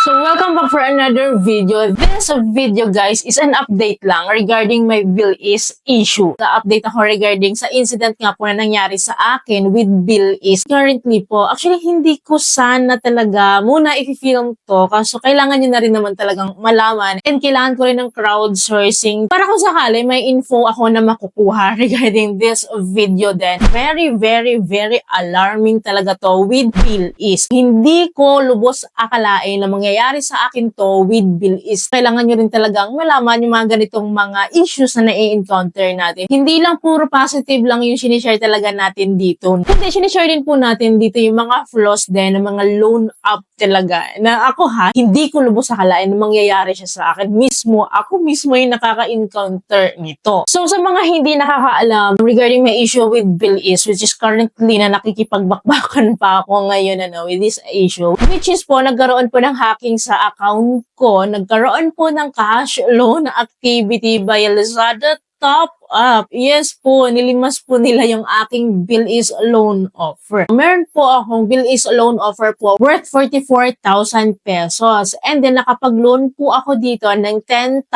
So welcome back for another video. This video guys is an update lang regarding my Bilis issue. Na-update ako regarding sa incident nga po na nangyari sa akin with Bilis. Currently po, actually hindi ko sana talaga muna i-film to kaso kailangan nyo na rin naman talagang malaman and kailangan ko rin ng crowdsourcing para kung sakali may info ako na makukuha regarding this video din. Very alarming talaga to with Bilis. Hindi ko lubos akalain na mangyayari sa akin to with Bilis. Kailangan nyo rin talagang malaman yung mga ganitong mga issues na nai-encounter natin. Hindi lang puro positive lang yung sinishare talaga natin dito. Hindi, sinishare din po natin dito yung mga flaws din, ng mga loan up talaga. Na ako hindi ko lubos akalain na mangyayari siya sa akin. Ako mismo yung nakaka-encounter nito. So sa mga hindi nakakaalam regarding my issue with Bilis, which is currently na nakikipagbakbakan pa ako ngayon with this issue, which is po nagkaroon po ng hacking sa account ko, nagkaroon po ng cash loan activity by Lazada Top Up. Yes po, nilimas po nila yung aking Bilis loan offer. Meron po akong Bilis loan offer po worth 44,000 pesos. And then nakapag-loan po ako dito ng 10,000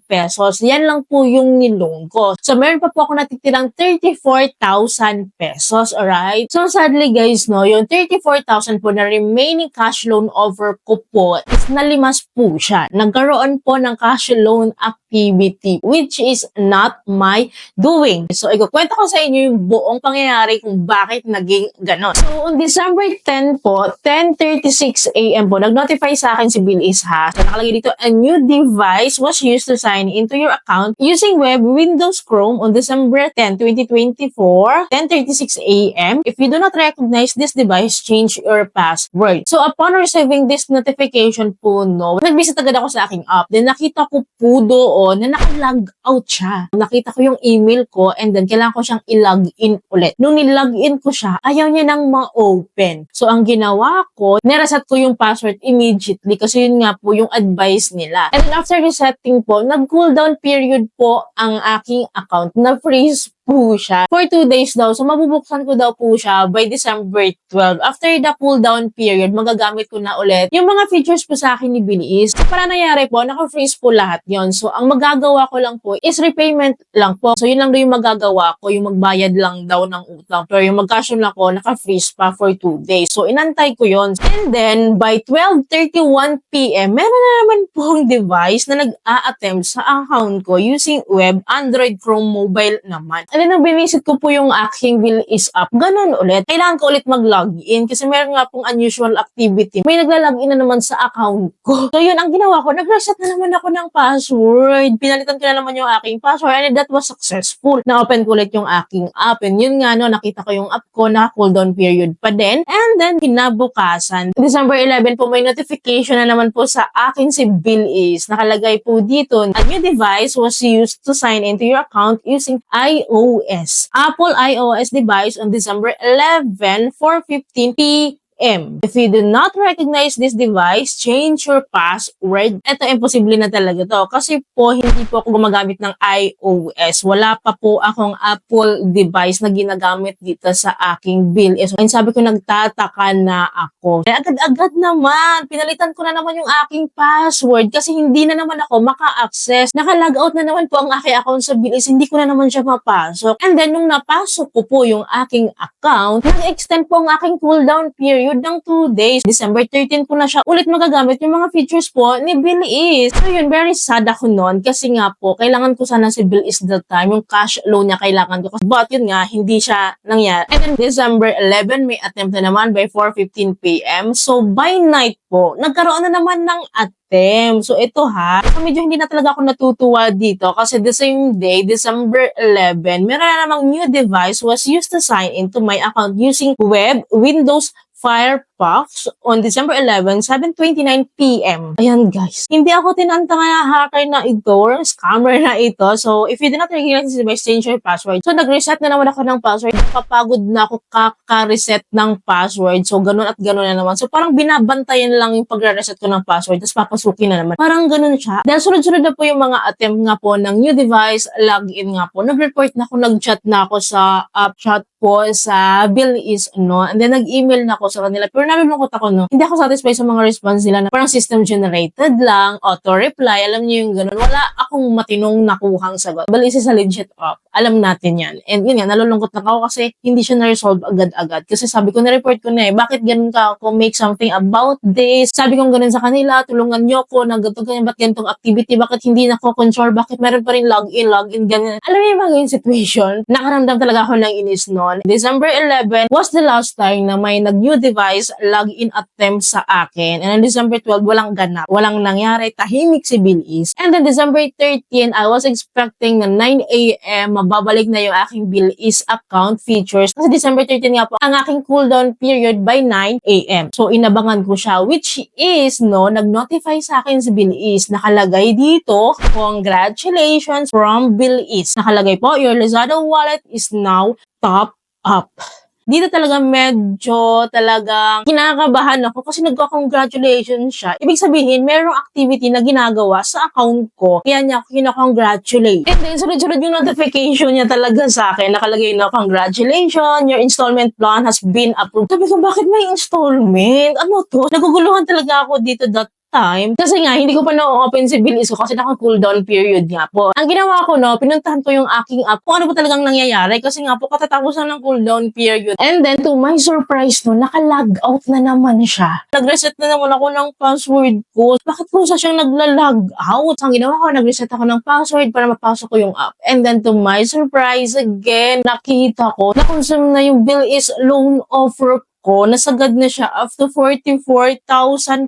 pesos. Yan lang po yung niloan ko. So meron pa po ako natitirang 34,000 pesos. Alright? So sadly guys, yung 34,000 po na remaining cash loan offer ko po is nalimas po siya. Nagkaroon po ng cash loan activity which is not my doing. So, ikukwento ko sa inyo yung buong pangyayari kung bakit naging ganon. So, on December 10 po, 10:36 AM po, nag-notify sa akin si Bilis So, nakalagay dito, a new device was used to sign into your account using web Windows Chrome on December 10, 2024, 10:36 AM. If you do not recognize this device, change your password. So, upon receiving this notification po, nag-visit agad ako sa aking app. Then, nakita ko po doon na naka-log out siya. Nakita ko yung email ko and then kailangan ko siyang i-login ulit. Nung nilogin ko siya, ayaw niya nang ma-open. So, ang ginawa ko, nireset ko yung password immediately kasi yun nga po yung advice nila. And then after resetting po, nag-cooldown period po ang aking account. Na-freeze po siya for 2 days daw. So, mabubuksan ko daw po siya by December 12. After the cooldown period, magagamit ko na ulit yung mga features po sa akin ni Bilis. So, para nangyari po, naka-freeze po lahat yon. So, ang magagawa ko lang po is repayment lang po. So, yun lang daw yung magagawa ko, yung magbayad lang daw ng utang. Pero yung mag-cash lang ako, naka-freeze pa for 2 days. So, inantay ko yon. And then, by 12:31 PM, meron na naman pong device na nag-a-attempt sa account ko using web, Android, Chrome, mobile naman. And then, nung binisit ko po yung aking Bilis app, ganun ulit. Kailangan ko ulit mag-login kasi meron nga pong unusual activity. May nagla-login na naman sa account ko. So, yun ang ginawa ko. Nag-reset na naman ako ng password. Pinalitan ko na naman yung aking password and that was successful. Na-open ko ulit yung aking app. And yun nga, nakita ko yung app ko na cooldown period pa din. And then, kinabukasan, December 11 po, may notification na naman po sa akin si Bilis. Nakalagay po dito, a new device was used to sign into your account using Apple iOS device on December 11, 4:15 PM. If you do not recognize this device, change your password. Ito, imposible na talaga to. Kasi po, hindi po ako gumagamit ng iOS. Wala pa po akong Apple device na ginagamit dito sa aking Bilis. And sabi ko, nagtataka na ako. Kaya agad-agad naman, pinalitan ko na naman yung aking password kasi hindi na naman ako maka-access. Naka-logout na naman po ang aking account sa Bilis. Hindi ko na naman siya mapasok. And then, nung napasok ko po yung aking account, nag-extend po ang aking cooldown period ng 2 days. December 13 po na siya ulit magagamit yung mga features po ni Bilis. So yun, very sad ako noon kasi nga po, kailangan ko sana si Bilis that time. Yung cash loan niya kailangan ko. But yun nga, hindi siya nangyari. And then December 11, may attempt na naman by 4:15 PM. So by night po, nagkaroon na naman ng attempt. So ito medyo hindi na talaga ako natutuwa dito kasi the same day, December 11, meron na namang new device was used to sign into my account using web, Windows, Firefox on December 11, 7:29 PM. Ayan guys, hindi ako tinanta nga hacker na ito or scammer na ito. So if you do not recognize this device, change your password. So nag-reset na naman ako ng password. Napapagod na ako kaka-reset ng password. So ganun at ganun na naman. So parang binabantayan lang yung pagre-reset ko ng password tapos papasukin na naman. Parang ganun siya. Dahil sunod-sunod na po yung mga attempt nga po ng new device, login nga po. Nag-report na ako, nag-chat na ako sa app chat po sa Bilis, and then nag-email na ako sa kanila. Pero nalulungkot ako, no? Hindi ako satisfied sa mga response nila na parang system generated lang, auto-reply, alam niyo yung ganun. Wala akong matinong nakuhang sagot. Bilis is a legit app. Alam natin yan. And yun nga, nalulungkot na ako kasi hindi siya na-resolve agad-agad. Kasi sabi ko, na-report ko na eh, bakit ganun ka ako, make something about this. Sabi ko ganun sa kanila, tulungan niyo ko, naggatong ganyan, ba't ganitong activity, bakit hindi nako-control, bakit meron pa rin login, ganyan. Alam niyo yung mga yung situation, nakaramdam talaga ako ng inis noon. December 11 was the last time na may nag-new device login attempt sa akin. And on December 12, walang ganap, walang nangyari, tahimik si Bilis. And then December 13, I was expecting na 9 a.m. mababalik na yung aking Bilis account features. Kasi December 13 nga po, ang aking cooldown period by 9 a.m. So, inabangan ko siya, which is, no, nag-notify sa akin si Bilis. Nakalagay dito, congratulations from Bilis. Nakalagay po, your Lazada wallet is now top up. Dito talaga medyo talagang kinakabahan ako kasi nagko-congratulations siya. Ibig sabihin, merong activity na ginagawa sa account ko. Kaya niya ako kinakongratulate. And then, sunod-sunod yung notification niya talaga sa akin. Nakalagay na, congratulations, your installment plan has been approved. Sabi ko, bakit may installment? Ano to? Naguguluhan talaga ako dito that time. Kasi nga, hindi ko pa na-open si Bilis ko kasi naka-cooldown period nga po. Ang ginawa ko, no, pinuntahan ko yung aking app kung ano po talagang nangyayari kasi nga po katatapusan ng cooldown period. And then, to my surprise, no, naka-log out na naman siya. Nag-reset na naman ako ng password ko. Bakit kung sa siyang nagla-log out? Ang ginawa ko, nag-reset ako ng password para mapasok ko yung app. And then, to my surprise, again, nakita ko na-consume na yung Bilis loan offer ko, nasagad na siya after 44,000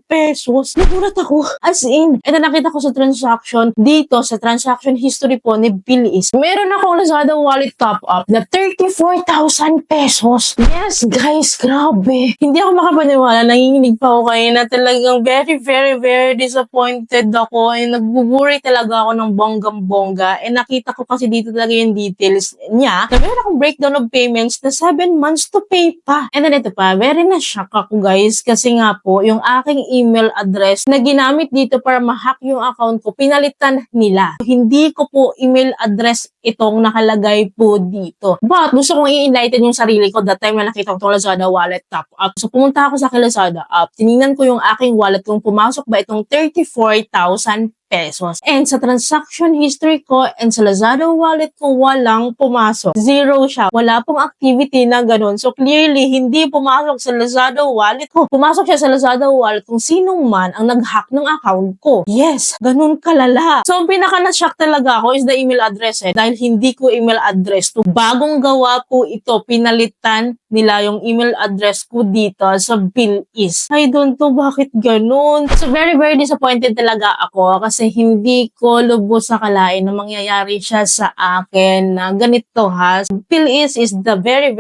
pesos. Nagulat ako. As in, ito nakita ko sa transaction, dito sa transaction history po ni Bilis. Meron akong Lazada wallet top up na 34,000 pesos. Yes, guys, grabe. Hindi ako makapaniwala. Nanginginig pa ako kayo na talagang very disappointed ako. And nagbuburay talaga ako ng bonggang-bongga. And nakita ko kasi dito talaga yung details niya na meron akong breakdown of payments na 7 months to pay pa. And then ito pa, very na-shock ako guys kasi nga po yung aking email address na ginamit dito para ma-hack yung account ko, pinalitan nila. Hindi ko po email address itong nakalagay po dito. But gusto kong i-enlighten yung sarili ko that time na nakita ko itong Lazada wallet top up. So pumunta ako sa aking Lazada app, tinignan ko yung aking wallet kung pumasok ba itong 34,000 pesos. And sa transaction history ko and sa Lazada wallet ko, walang pumasok. Zero siya. Wala pong activity na ganun. So clearly, hindi pumasok sa Lazada wallet ko. Pumasok siya sa Lazada wallet kung sinong man ang nag-hack ng account ko. Yes, ganun kalala. So ang pinaka-na-shock talaga ako is the email address dahil hindi ko email address to. Bagong gawa po ito, pinalitan nila yung email address ko dito sa Bilis. I don't know bakit ganun. So very disappointed talaga ako kasi hindi ko lubos sa kalain na mangyayari siya sa akin na ganito ha. Bilis is the very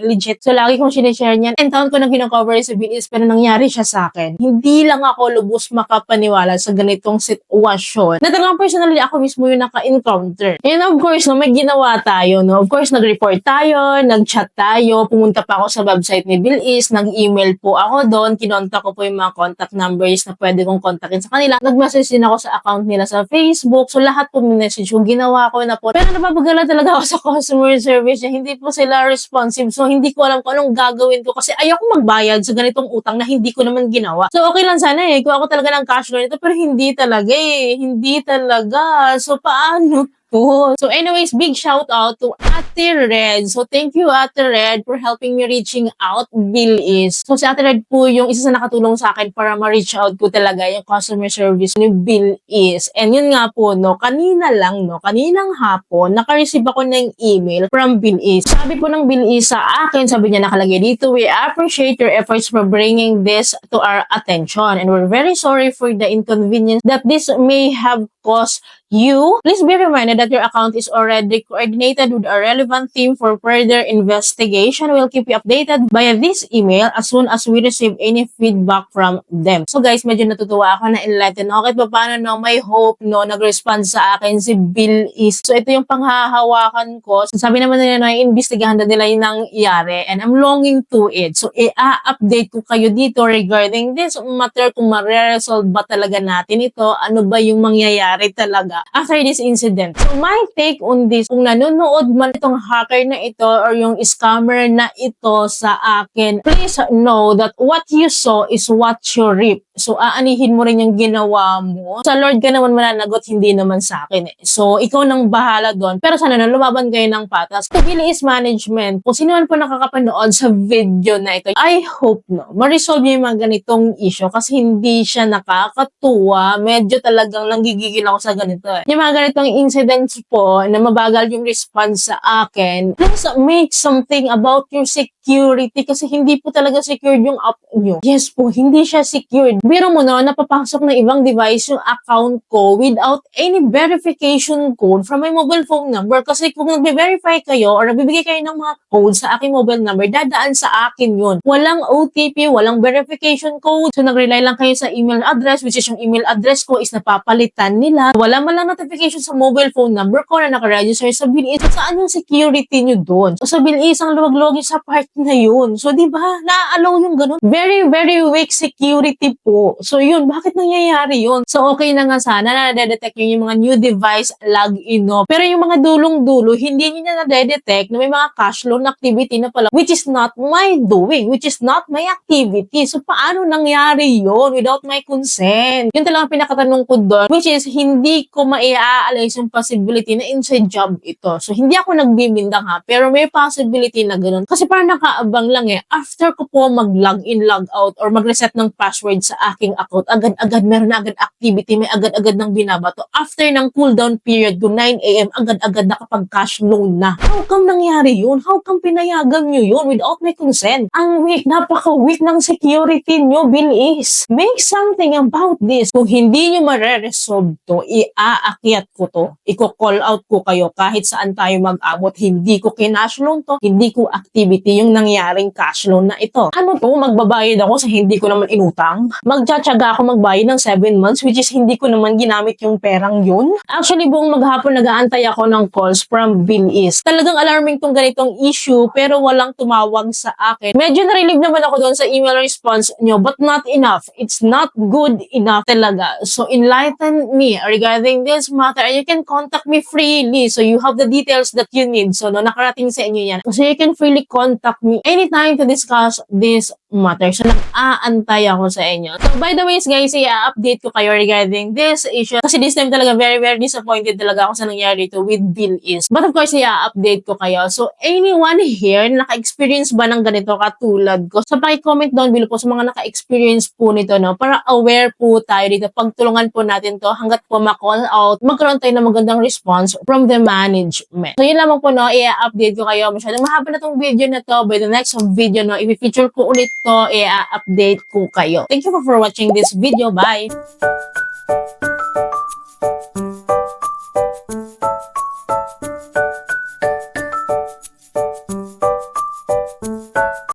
legit. So lagi kong sinishare niyan. And taon ko nang kinocover sa Bilis pero nangyari siya sa akin. Hindi lang ako lubos makapaniwala sa ganitong sitwasyon. Na talagang personally ako mismo yung naka-encounter. And of course, no, may ginawa tayo. No? Of course, nag-report tayo, nag-chat tayo, pumunta pa ako sa website ni Bilis, nag-email po ako doon, kinontak ko po yung mga contact numbers na pwede kong kontakin sa kanila. Nag-message din ako sa account nila sa Facebook. So, lahat po message yung ginawa ko na po. Pero napapagala talaga ako sa customer service niya. Hindi po sila responsive. So, hindi ko alam kung anong gagawin ko kasi ayoko magbayad sa ganitong utang na hindi ko naman ginawa. So, okay lang sana kung ako talaga ng cash ganito. Pero hindi talaga Hindi talaga. So, paano to? So anyways, big shout out to Ate Red. So thank you Ate Red for helping me reaching out Bilis. So si Ate Red po yung isa sa nakatulong sa akin para ma-reach out ko talaga yung customer service ni Bilis. And yun nga po, no, kaninang hapon, naka-receive ako ng email from Bilis. Sabi po ng Bilis sa akin, sabi niya nakalagay dito, we appreciate your efforts for bringing this to our attention and we're very sorry for the inconvenience that this may have caused you. Please be reminded that your account is already coordinated with a relevant team for further investigation. We'll keep you updated via this email as soon as we receive any feedback from them. So guys, medyo natutuwa ako na enlighten ako kahit paano no, may hope no, nag-respond sa akin si Bilis. So ito yung panghahawakan ko. So, sabi naman nila na iimbestigahan na nila yung nangyari and I'm longing to it. So i-update ko kayo dito regarding this matter kung ma-resolve ba talaga natin ito. Ano ba yung mangyayari talaga? talaga after this incident. So my take on this, kung nanonood man itong hacker na ito or yung scammer na ito sa akin, please know that what you saw is what you reap. So aanihin mo rin yung ginawa mo. Sa Lord ka naman mananagot, hindi naman sa akin eh. So ikaw nang bahala doon. Pero sana na lumaban kayo ng patas. So Bilis Management, kung sino man po nakakapanood sa video na ito, I hope ma-resolve niyo yung mga ganitong issue kasi hindi siya nakakatuwa. Medyo talagang nanggigigil ako sa ganito eh. Yung mga ganitong incidents po na mabagal yung response sa akin, please make something about your security kasi hindi po talaga secured yung app nyo. Yes po, hindi siya secured. Biro mo napapasok ng ibang device yung account ko without any verification code from my mobile phone number kasi kung nagbe-verify kayo or nagbibigay kayo ng mga code sa aking mobile number, dadaan sa akin yun. Walang OTP, walang verification code. So nag-rely lang kayo sa email address, which is yung email address ko is napapalitan nila. Wala man lang notification sa mobile phone number ko na nakaregister sa Bilis. So saan yung security nyo doon? So sa Bilis, ang luwag-luwag sa part na yun. So di ba, na-allow yung ganun? Very, very weak security po. So yun, bakit nangyayari yun? So okay na nga sana na na-detect nyo yung mga new device login, no? Pero yung mga dulong-dulo, hindi nyo na na-detect na may mga cash loan activity na pala, which is not my doing, which is not my activity. So paano nangyari yun without my consent? Yun talagang pinakatanong ko doon, which is hindi ko maia-alis yung possibility na inside job ito. So hindi ako nagbibindang ha, pero may possibility na ganun. Kasi parang nakaabang lang eh. After ko po mag-login, log out, or mag-reset ng password sa aking account, agad-agad meron na agad activity, may agad-agad nang binabato. After ng cooldown period to 9 AM, agad-agad nakapag-cash loan na. How come nangyari yun? How come pinayagan nyo yun without my consent? Ang weak, napaka-weak ng security nyo, Bilis. Make something about this. Kung hindi nyo mare-resolve to, iaakyat ko to. Iko-call out ko kayo kahit saan tayo mag-abot. Hindi ko kinash loan to, hindi ko activity yung nangyaring cash loan na ito. Ano to? Magbabayad ako sa hindi ko naman inutang? Magtsatsaga ako magbayad ng 7 months which is hindi ko naman ginamit yung perang yun? Actually, buong maghapon nag-aantay ako ng calls from Bilis. Talagang alarming tong ganitong issue pero walang tumawag sa akin. Medyo na-relieve naman ako doon sa email response nyo but not enough. It's not good enough talaga. So enlighten me regarding this matter and you can contact me freely. So you have the details that you need. So nakarating sa inyo yan. So you can freely contact me anytime to discuss this matter. So nag-aantay ako sa inyo. So by the way guys, i-update ko kayo regarding this issue. Kasi this time talaga very disappointed talaga ako sa nangyari dito with Bilis. But of course, i-update ko kayo. So anyone here naka-experience ba ng ganito katulad ko? So paki-comment down below po sa mga naka-experience po nito, no? Para aware po tayo dito. Pagtulungan po natin to hanggat po ma-call out, magkaroon tayo ng magandang response from the management. So yun lamang po, no? I-update ko kayo. Masyadong mahaba na tong video na to. By the next video, no? I-feature ko ulit to, i-update ko kayo. Thank you for watching this video. Bye!